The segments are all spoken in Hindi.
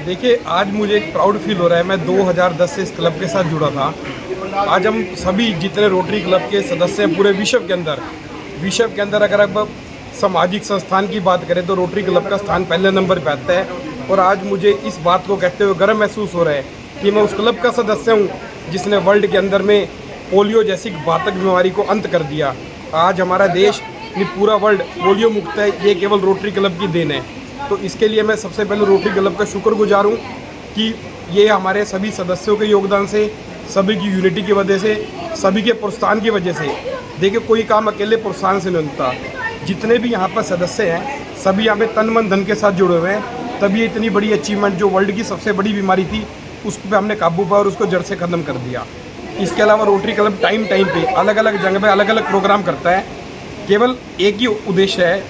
देखिए, आज मुझे एक प्राउड फील हो रहा है। मैं 2010 से इस क्लब के साथ जुड़ा था। आज हम सभी जितने रोटरी क्लब के सदस्य हैं पूरे विश्व के अंदर अगर आप सामाजिक संस्थान की बात करें तो रोटरी क्लब का स्थान पहले नंबर पे आता है। और आज मुझे इस बात को कहते हुए गर्व महसूस हो रहा है कि मैं उस क्लब का सदस्य हूँ जिसने वर्ल्ड के अंदर में पोलियो जैसी घातक बीमारी को अंत कर दिया। आज हमारा देश पूरा वर्ल्ड पोलियो मुक्त है, ये केवल रोटरी क्लब की देन है। तो इसके लिए मैं सबसे पहले रोटरी क्लब का शुक्रगुजार हूँ कि ये हमारे सभी सदस्यों के योगदान से, सभी की यूनिटी की वजह से, सभी के प्रोत्साहन की वजह से। देखिए, कोई काम अकेले प्रोत्साहन से नहीं होता। जितने भी यहाँ पर सदस्य हैं सभी यहाँ पे तन मन धन के साथ जुड़े हुए हैं, तभी इतनी बड़ी अचीवमेंट जो वर्ल्ड की सबसे बड़ी बीमारी थी उस पर हमने काबू पाया और उसको जड़ से ख़त्म कर दिया। इसके अलावा रोटरी क्लब टाइम पे अलग अलग जगह पे अलग अलग प्रोग्राम करता है। केवल एक ही उद्देश्य है,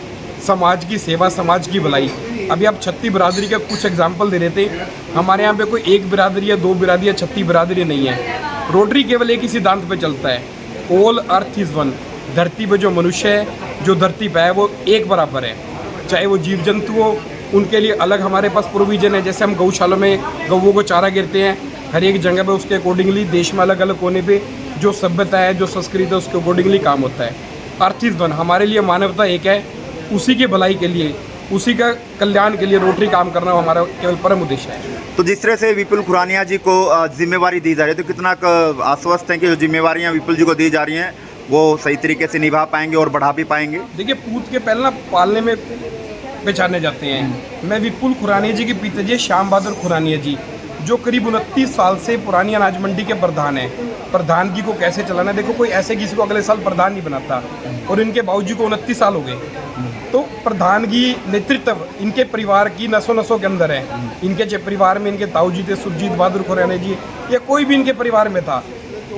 समाज की सेवा, समाज की भलाई। अभी आप छत्ती बिरादरी का कुछ एग्जाम्पल दे रहे थे। हमारे यहाँ पे कोई एक बिरादरी या दो बिरादरी या छत्ती बिरादरी नहीं है। रोटरी केवल एक ही सिद्धांत पे चलता है, ऑल अर्थ इज़ वन। धरती पे जो मनुष्य है, जो धरती पे है, वो एक बराबर है। चाहे वो जीव जंतु हो, उनके लिए अलग हमारे पास प्रोविज़न है। जैसे हम गौशालों में गौओं को चारा गिरते हैं, हर एक जगह पे उसके अकॉर्डिंगली देश में अलग अलग कोने पे जो सभ्यता है, जो संस्कृति है, उसके अकॉर्डिंगली काम होता है। अर्थ इज़ वन, हमारे लिए मानवता एक है, उसी की भलाई के लिए, उसी का कल्याण के लिए रोटरी काम करना हमारा केवल परम उद्देश्य है। तो जिस तरह से विपुल खुरानिया जी को जिम्मेवारी दी जा रही है, तो कितना आश्वस्त हैं कि जो जिम्मेवारियां विपुल जी को दी जा रही हैं वो सही तरीके से निभा पाएंगे और बढ़ा भी पाएंगे? देखिए, पूत के पहले ना पालने में पहचाने जाते हैं। मैं विपुल खुरानिया जी के पिताजी श्याम बहादुर खुरानिया जी, जो करीब 29 साल से पुरानी अनाज मंडी के प्रधान हैं। प्रधान जी को कैसे चलाना है, देखो कोई ऐसे किसी को अगले साल प्रधान नहीं बनाता, और इनके बाबूजी को 29 साल हो गए। तो प्रधान की नेतृत्व इनके परिवार की नसों नसों के अंदर है। इनके परिवार में इनके ताऊ जी थे सुरजीत बहादुर खुरानिया जी, या कोई भी इनके परिवार में था।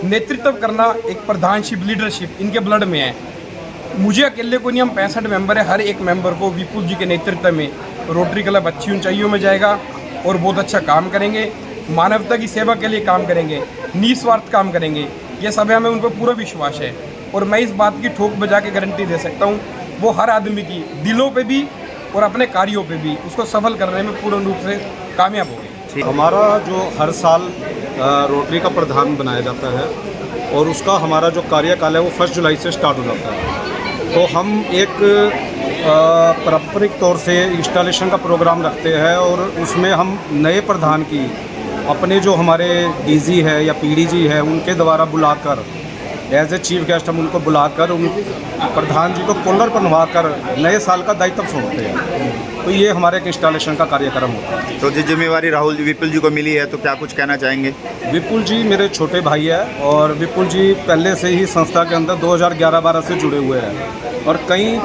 नेतृत्व करना, एक प्रधानशिप, लीडरशिप इनके ब्लड में है। मुझे अकेले को नहीं, हम 65 मेंबर है, हर एक मेंबर को विपुल जी के नेतृत्व में रोटरी क्लब अच्छी ऊंचाइयों में जाएगा और बहुत अच्छा काम करेंगे। मानवता की सेवा के लिए काम करेंगे, निस्वार्थ काम करेंगे। ये सब हमें उन पर पूरा विश्वास है और मैं इस बात की ठोक बजा के गारंटी दे सकता हूँ, वो हर आदमी की दिलों पे भी और अपने कार्यों पे भी उसको सफल करने में पूर्ण रूप से कामयाब होंगे। हमारा जो हर साल रोटरी का प्रधान बनाया जाता है और उसका हमारा जो कार्यकाल है वो 1 जुलाई से स्टार्ट हो जाता है। तो हम एक पारंपरिक तौर से इंस्टॉलेशन का प्रोग्राम रखते हैं और उसमें हम नए प्रधान की अपने जो हमारे डीजी है या पीडीजी है उनके द्वारा बुलाकर एज ए चीफ गेस्ट हम उनको बुलाकर उन प्रधान जी को कॉलर पर नवाकर नए साल का दायित्व सौंपते हैं। तो ये हमारे एक इंस्टॉलेशन का कार्यक्रम होता है। तो जो जिम्मेवारी विपुल जी को मिली है, तो क्या कुछ कहना चाहेंगे? विपुल जी मेरे छोटे भाई है और विपुल जी पहले से ही संस्था के अंदर 2011-12 से जुड़े हुए हैं और कई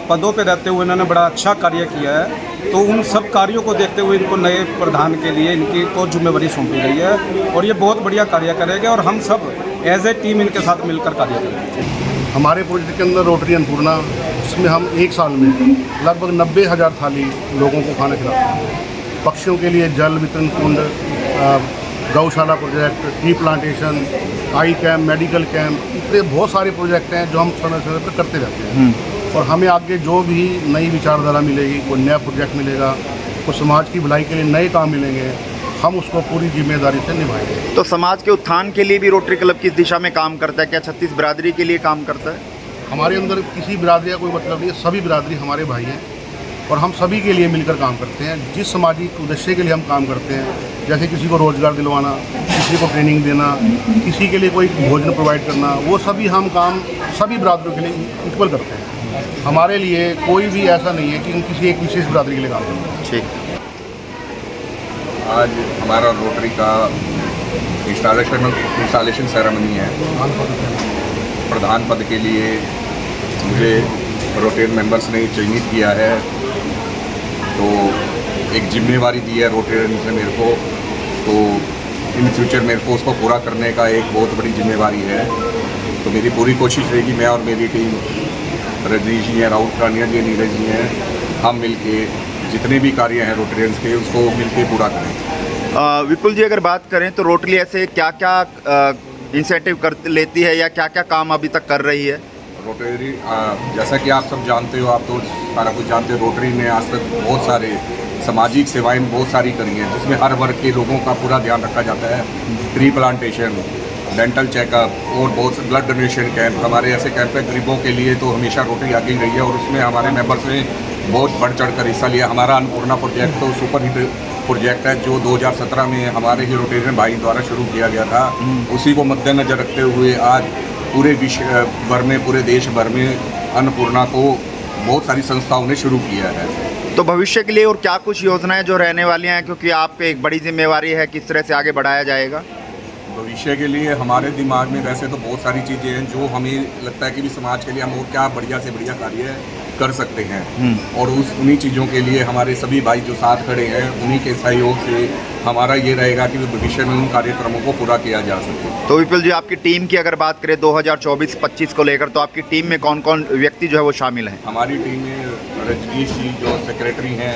पदों पे रहते हुए इन्होंने बड़ा अच्छा कार्य किया है। तो उन सब कार्यों को देखते हुए इनको नए प्रधान के लिए इनकी को जिम्मेवारी सौंपी गई है और ये बहुत बढ़िया कार्य करेंगे और हम सब एज ए टीम इनके साथ मिलकर कार्य करेंगे। हमारे प्रोजेक्ट के अंदर रोटरी अन्नपूर्णा, जिसमें हम एक साल में लगभग 90,000 थाली लोगों को खाना खिलाते हैं। पक्षियों के लिए जल वितरण कुंड, गौशाला प्रोजेक्ट, ट्री प्लांटेशन, आई कैम्प, मेडिकल कैंप, इतने बहुत सारे प्रोजेक्ट हैं जो हम समय समय पर करते रहते हैं। और हमें आगे जो भी नई विचारधारा मिलेगी, कोई नया प्रोजेक्ट मिलेगा, कोई समाज की भलाई के लिए नए काम मिलेंगे, हम उसको पूरी जिम्मेदारी से निभाएंगे। तो समाज के उत्थान के लिए भी रोटरी क्लब किस दिशा में काम करता है? क्या 36 बिरादरी के लिए काम करता है? हमारे अंदर किसी बिरादरी का कोई मतलब नहीं है, सभी बिरादरी हमारे भाई हैं और हम सभी के लिए मिलकर काम करते हैं। जिस सामाजिक उद्देश्य के लिए हम काम करते हैं, जैसे किसी को रोज़गार दिलवाना, किसी को ट्रेनिंग देना, किसी के लिए कोई भोजन प्रोवाइड करना, वो सभी हम काम सभी बिरादरियों के लिए इक्वल करते हैं। हमारे लिए कोई भी ऐसा नहीं है कि हम किसी एक विशेष बिरादरी के लिए काम करते हैं। ठीक। आज हमारा रोटरी का इंस्टॉलेशन सेरेमनी है। प्रधान पद के लिए मुझे रोटेरियन मेंबर्स ने चयनित किया है, तो एक जिम्मेवारी दी है रोटेरियन ने मेरे को, तो इन फ्यूचर मेरे को उसको पूरा करने का एक बहुत बड़ी जिम्मेवारी है। तो मेरी पूरी कोशिश रहेगी, मैं और मेरी टीम, रजनीश जी हैं, राहुल खुरानिया जी, नीरज जी हैं, हम मिलके जितने भी कार्य हैं रोटेरियंस के उसको मिलके पूरा करें। विपुल जी, अगर बात करें तो रोटरी ऐसे क्या क्या इंसेंटिव कर लेती है या क्या क्या काम अभी तक कर रही है? रोटरी जैसा कि आप सब जानते हो, आप तो सारा कुछ जानते हो, रोटरी ने आज तक बहुत सारे सामाजिक सेवाएं बहुत सारी करी हैं, जिसमें हर वर्ग के लोगों का पूरा ध्यान रखा जाता है। ट्री प्लांटेशन, डेंटल चेकअप और बहुत से ब्लड डोनेशन कैंप, हमारे ऐसे कैंप है गरीबों के लिए, तो हमेशा रोटरी आगे रही है और उसमें हमारे मेंबर्स ने बहुत बढ़ चढ़ कर हिस्सा लिया। हमारा अन्नपूर्णा प्रोजेक्ट तो सुपर हिट प्रोजेक्ट है, जो 2017 में हमारे ही रोटेरियन भाई द्वारा शुरू किया गया था। उसी को मद्देनजर रखते हुए आज पूरे विश्व भर में, पूरे देश भर में अन्नपूर्णा को बहुत सारी संस्थाओं ने शुरू किया है। तो भविष्य के लिए और क्या कुछ योजनाएं जो रहने वाली हैं, क्योंकि आप पे एक बड़ी जिम्मेवारी है, किस तरह से आगे बढ़ाया जाएगा? भविष्य के लिए हमारे दिमाग में वैसे तो बहुत सारी चीज़ें हैं जो हमें लगता है कि भी समाज के लिए हम और क्या बढ़िया से बढ़िया कार्य कर सकते हैं, और उन्हीं चीज़ों के लिए हमारे सभी भाई जो साथ खड़े हैं, उन्हीं के सहयोग से हमारा ये रहेगा कि भविष्य में उन कार्यक्रमों को पूरा किया जा सके। तो विपुल जी, आपकी टीम की अगर बात करें 2024-25 को लेकर, तो आपकी टीम में कौन कौन व्यक्ति जो है वो शामिल हैं? हमारी टीम में रजनीश जी जो सेक्रेटरी हैं,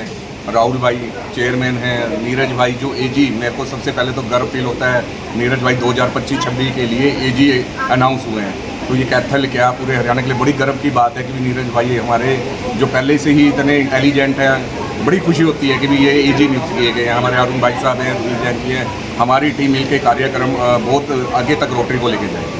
राहुल भाई चेयरमैन हैं, नीरज भाई जो एजी, मेरे को सबसे पहले तो गर्व फील होता है, नीरज भाई 2025-26 के लिए एजी अनाउंस हुए हैं। तो ये कैथल क्या पूरे हरियाणा के लिए बड़ी गर्व की बात है कि नीरज भाई हमारे जो पहले से ही इतने इंटेलिजेंट हैं, बड़ी खुशी होती है कि भी ये एजी नियुक्त किए गए हैं। हमारे अरुण भाई साहब हैं, इंटेलिजेंट हैं। हमारी टीम मिलकर कार्यक्रम बहुत आगे तक रोटरी को लेके जाएगी।